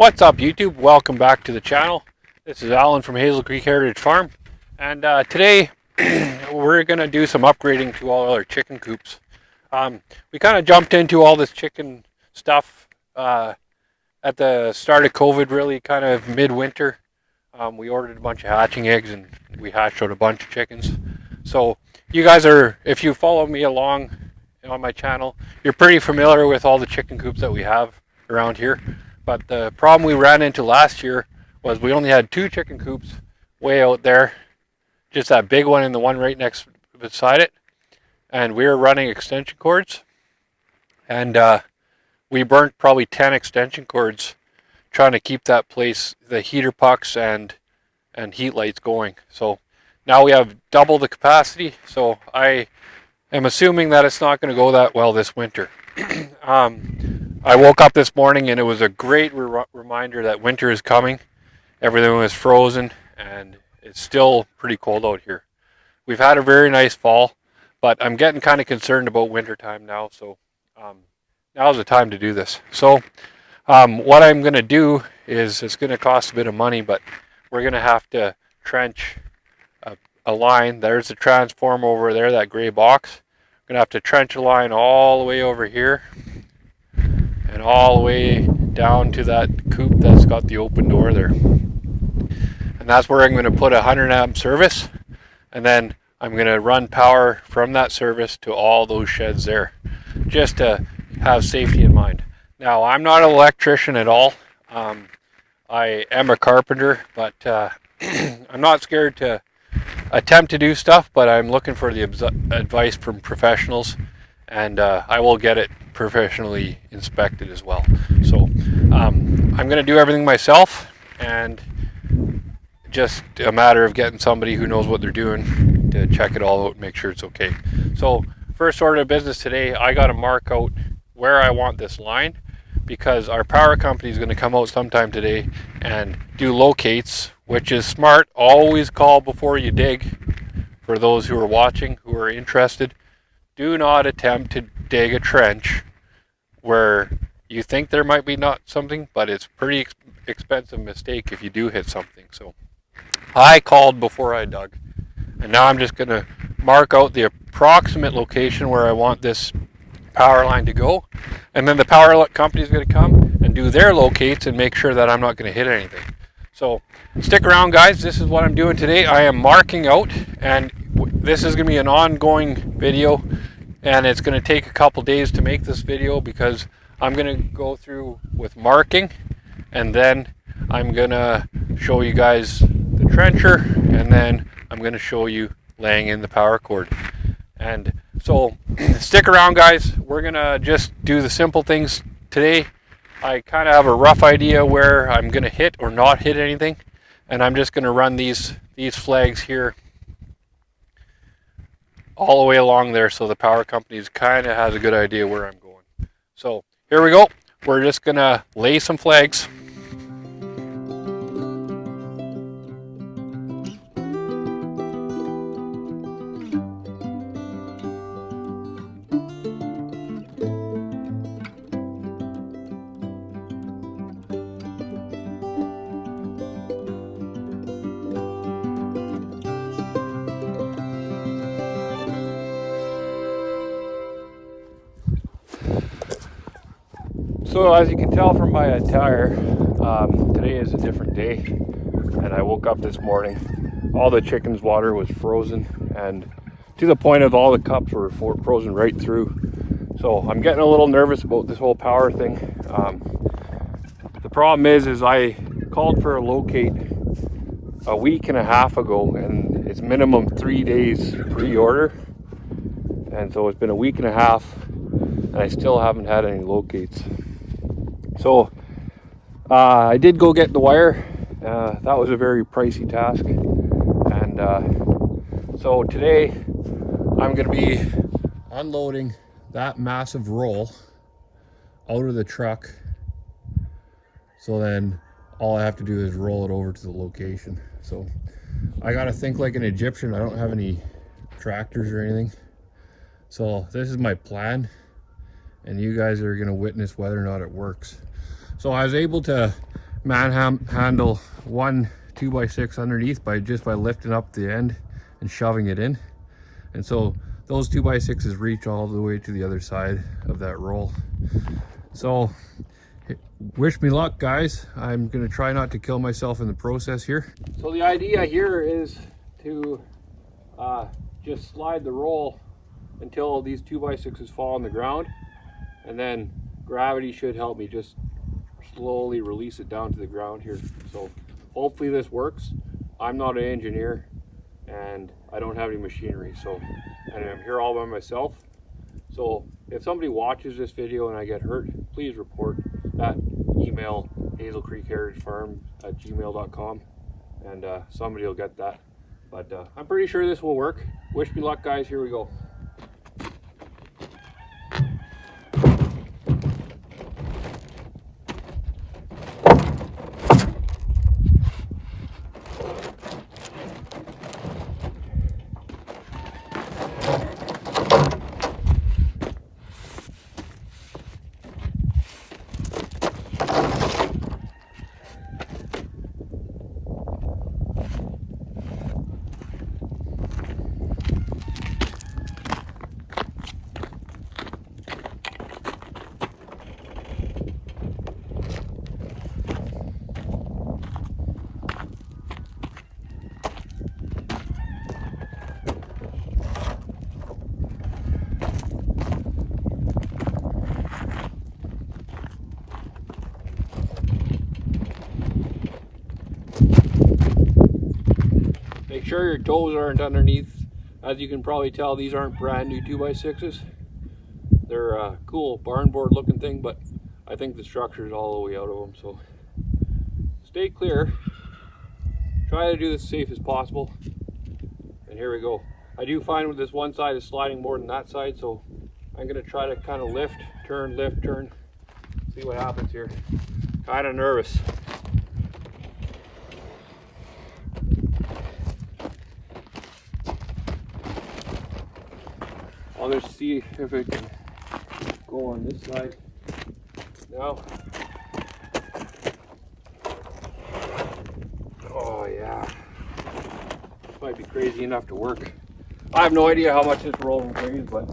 What's up, YouTube? Welcome back to the channel. This is Alan from Hazel Creek Heritage Farm, and today we're going to do some upgrading to all our chicken coops. We kind of jumped into all this chicken stuff at the start of COVID, really kind of midwinter. We ordered a bunch of hatching eggs and we hatched out a bunch of chickens. So you guys are, if you follow me along on my channel, you're pretty familiar with all the chicken coops that we have around here. But the problem we ran into last year was we only had two chicken coops way out there, just that big one and the one right next beside it. And we were running extension cords, and we burnt probably 10 extension cords trying to keep that place, the heater pucks and heat lights going. So now we have double the capacity, so I am assuming that it's not going to go that well this winter. I woke up this morning and it was a great reminder that winter is coming. Everything was frozen and it's still pretty cold out here. We've had a very nice fall, but I'm getting kind of concerned about winter time now, so now's the time to do this. So what I'm going to do is, it's going to cost a bit of money, but we're going to have to trench a line. There's a transformer over there, that gray box. We're going to have to trench a line all the way over here and all the way down to that coop that's got the open door there. And that's where I'm going to put a 100 amp service, and then I'm going to run power from that service to all those sheds there, just to have safety in mind. Now, I'm not an electrician at all. I am a carpenter, but I'm not scared to attempt to do stuff, but I'm looking for the advice from professionals, and I will get it professionally inspected as well. So I'm going to do everything myself, and just a matter of getting somebody who knows what they're doing to check it all out and make sure it's okay. So first order of business today, I got to mark out where I want this line, because our power company is going to come out sometime today and do locates, which is smart. Always call before you dig. For those who are watching, who are interested, do not attempt to dig a trench where you think there might be not something, but it's pretty expensive mistake if you do hit something. So I called before I dug, and now I'm just going to mark out the approximate location where I want this power line to go, and then the power company is going to come and do their locates and make sure that I'm not going to hit anything. So stick around, guys. This is what I'm doing today. I am marking out, and this is going to be an ongoing video, and it's going to take a couple days to make this video, because I'm going to go through with marking, and then I'm going to show you guys the trencher, and then I'm going to show you laying in the power cord. And so stick around, guys. We're going to just do the simple things today. I kind of have a rough idea where I'm going to hit or not hit anything, and I'm just going to run these flags here all the way along there, so the power company kind of has a good idea where I'm going. So here we go. We're just going to lay some flags. So as you can tell from my attire, today is a different day, and I woke up this morning, all the chickens' water was frozen, and to the point of all the cups were frozen right through. So I'm getting a little nervous about this whole power thing. The problem is I called for a locate a week and a half ago, and it's minimum 3 days pre-order, and so it's been a week and a half and I still haven't had any locates. So I did go get the wire. That was a very pricey task, and so today I'm going to be unloading that massive roll out of the truck, so then all I have to do is roll it over to the location. So I got to think like an Egyptian. I don't have any tractors or anything, so this is my plan, and you guys are going to witness whether or not it works. So I was able to manhandle one 2x6 underneath by lifting up the end and shoving it in. And so those 2x6s reach all the way to the other side of that roll. So wish me luck, guys. I'm gonna try not to kill myself in the process here. So the idea here is to just slide the roll until these 2x6s fall on the ground, and then gravity should help me just slowly release it down to the ground here. So hopefully this works. I'm not an engineer and I don't have any machinery, and I'm here all by myself. So if somebody watches this video and I get hurt, please report that. Email hazelcreekheritagefarm@gmail.com and somebody will get that. But I'm pretty sure this will work. Wish me luck, guys. Here we go. Make sure your toes aren't underneath. As you can probably tell, these aren't brand new 2x6s. They're a cool barn board looking thing, but I think the structure is all the way out of them. So stay clear. Try to do this as safe as possible. And here we go. I do find with this one side is sliding more than that side, so I'm going to try to kind of lift, turn, see what happens here. Kind of nervous. I'll just see if it can go on this side now. Oh yeah, this might be crazy enough to work. I have no idea how much this roll weighs, but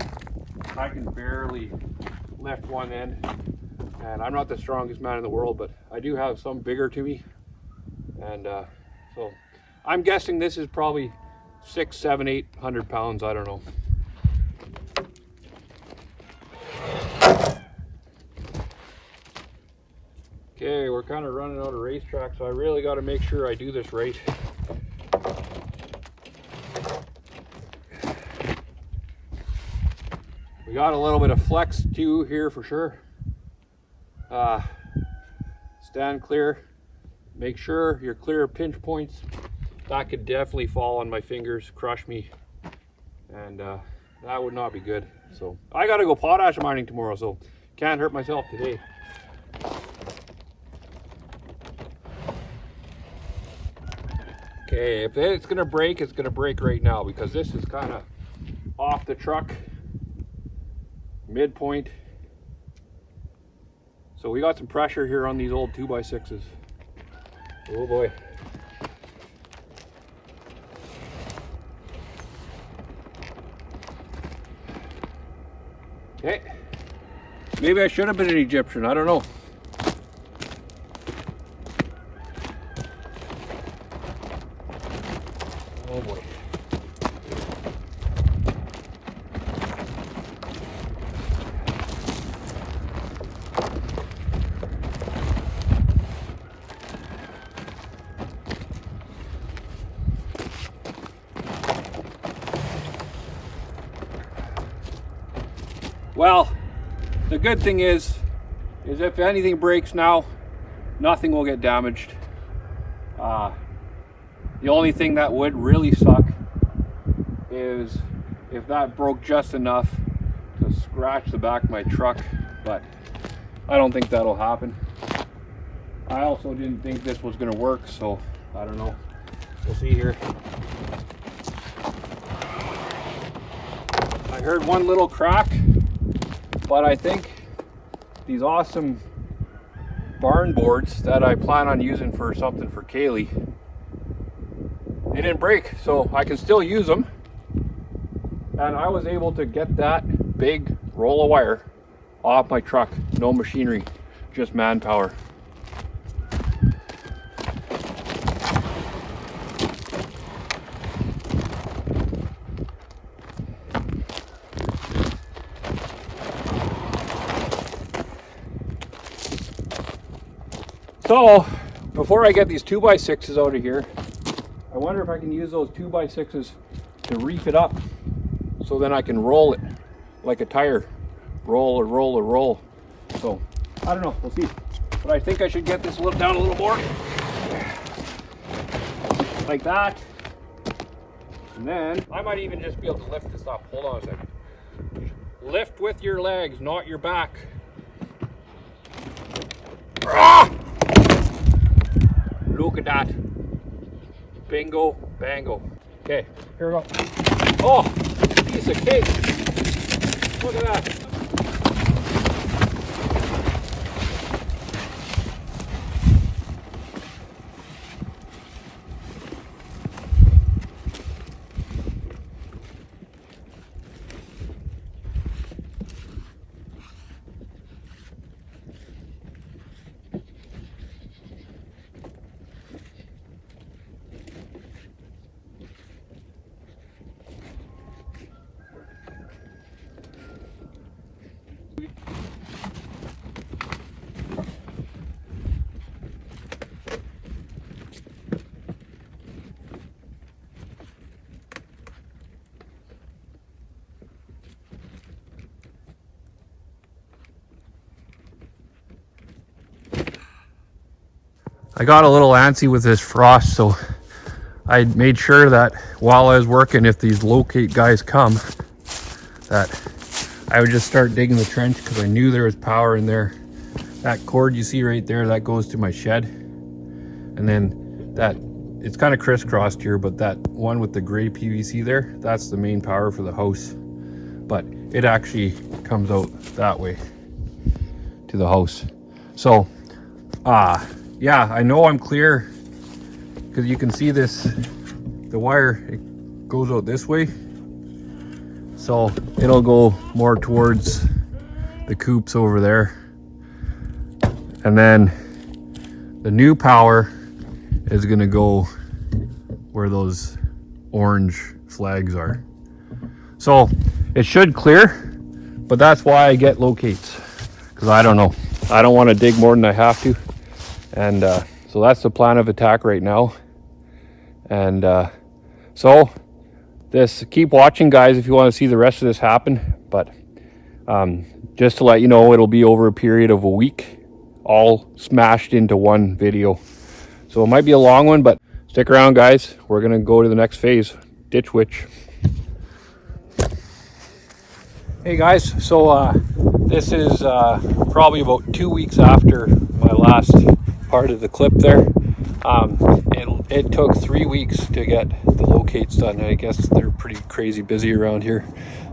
I can barely lift one end. And I'm not the strongest man in the world, but I do have some vigor to me. And so I'm guessing this is probably 600, 700, 800 pounds, I don't know. Okay, we're kind of running out of racetrack, so I really got to make sure I do this right. We got a little bit of flex too here for sure. Stand clear. Make sure you're clear of pinch points. That could definitely fall on my fingers, crush me, and that would not be good. So I got to go potash mining tomorrow, so can't hurt myself today. Okay, if it's gonna break, it's gonna break right now, because this is kind of off the truck, midpoint. So we got some pressure here on these old 2x6s. Oh boy. Okay, maybe I should have been an Egyptian, I don't know. Oh boy. Well, the good thing is if anything breaks now, nothing will get damaged. The only thing that would really suck is if that broke just enough to scratch the back of my truck, but I don't think that'll happen. I also didn't think this was going to work, so I don't know. We'll see here. I heard one little crack, but I think these awesome barn boards that I plan on using for something for Kaylee. They didn't break, so I can still use them. And I was able to get that big roll of wire off my truck. No machinery, just manpower. So, before I get these 2x6s out of here, I wonder if I can use those 2x6s to reef it up so then I can roll it like a tire. Roll. So, I don't know, we'll see. But I think I should get this down a little more. Like that. And then, I might even just be able to lift this up. Hold on a second. Lift with your legs, not your back. Ah! Look at that. Bingo, bango. Okay, here we go. Oh, piece of cake. Look at that. I got a little antsy with this frost, so I made sure that while I was working, if these locate guys come, that I would just start digging the trench because I knew there was power in there. That cord you see right there, that goes to my shed. And then that, it's kind of crisscrossed here, but that one with the gray PVC there, that's the main power for the house. But it actually comes out that way to the house. So, yeah, I know I'm clear because you can see this, the wire, it goes out this way. So it'll go more towards the coops over there. And then the new power is gonna go where those orange flags are. So it should clear, but that's why I get locates, because I don't know. I don't want to dig more than I have to. And so that's the plan of attack right now. And so this, keep watching guys if you want to see the rest of this happen. But just to let you know, it'll be over a period of a week, all smashed into one video. So it might be a long one, but stick around guys. We're gonna go to the next phase, Ditch Witch. Hey guys, so this is probably about 2 weeks after my last part of the clip there. It took 3 weeks to get the locates done. I guess they're pretty crazy busy around here.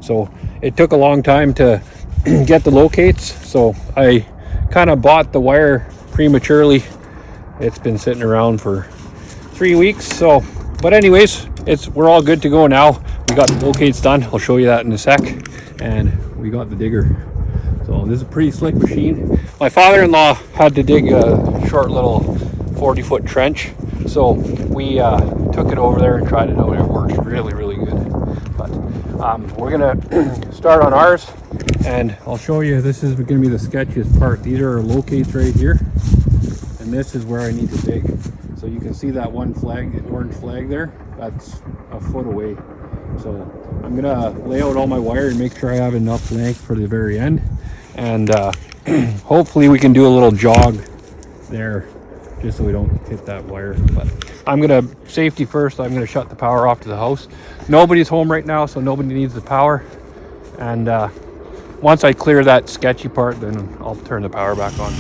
So it took a long time to get the locates. So I kind of bought the wire prematurely. It's been sitting around for 3 weeks. So, but anyways, we're all good to go now. We got the locates done. I'll show you that in a sec. And we got the digger. So this is a pretty slick machine. My father-in-law had to dig a short little 40-foot trench. So we took it over there and tried it out. It works really, really good. But we're gonna start on ours, and I'll show you. This is gonna be the sketchiest part. These are our locates right here, and this is where I need to dig. So you can see that one flag, the orange flag there. That's a foot away. So I'm gonna lay out all my wire and make sure I have enough length for the very end. And hopefully we can do a little jog there just so we don't hit that wire. But I'm gonna, safety first, I'm gonna shut the power off to the house. Nobody's home right now, so nobody needs the power. And once I clear that sketchy part, then I'll turn the power back on.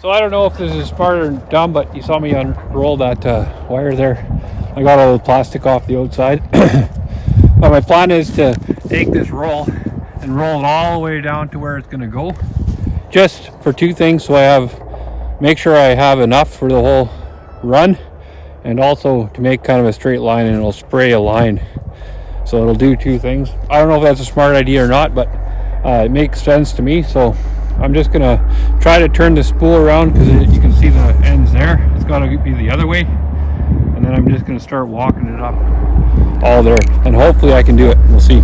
So I don't know if this is smart or dumb, but you saw me unroll that wire there. I got all the plastic off the outside. But my plan is to take this roll and roll it all the way down to where it's going to go. Just for two things, so make sure I have enough for the whole run, and also to make kind of a straight line, and it'll spray a line. So it'll do two things. I don't know if that's a smart idea or not, but it makes sense to me. So I'm just gonna try to turn the spool around, because you can see the ends there. It's got to be the other way, and then I'm just gonna start walking it up all there, and hopefully I can do it. We'll see.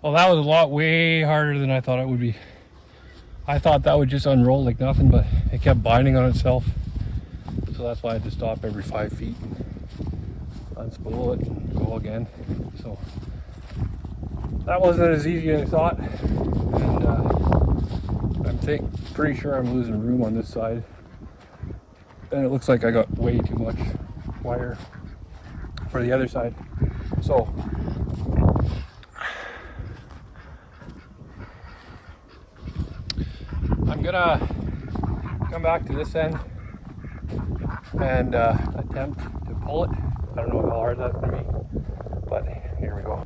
Well, that was a lot way harder than I thought it would be. I thought that would just unroll like nothing, but it kept binding on itself. So that's why I had to stop every 5 feet, unspool it, and go again. So that wasn't as easy as I thought. And I'm pretty sure I'm losing room on this side. And it looks like I got way too much wire for the other side. So I'm gonna come back to this end and attempt to pull it. I don't know how hard that's gonna be, but here we go.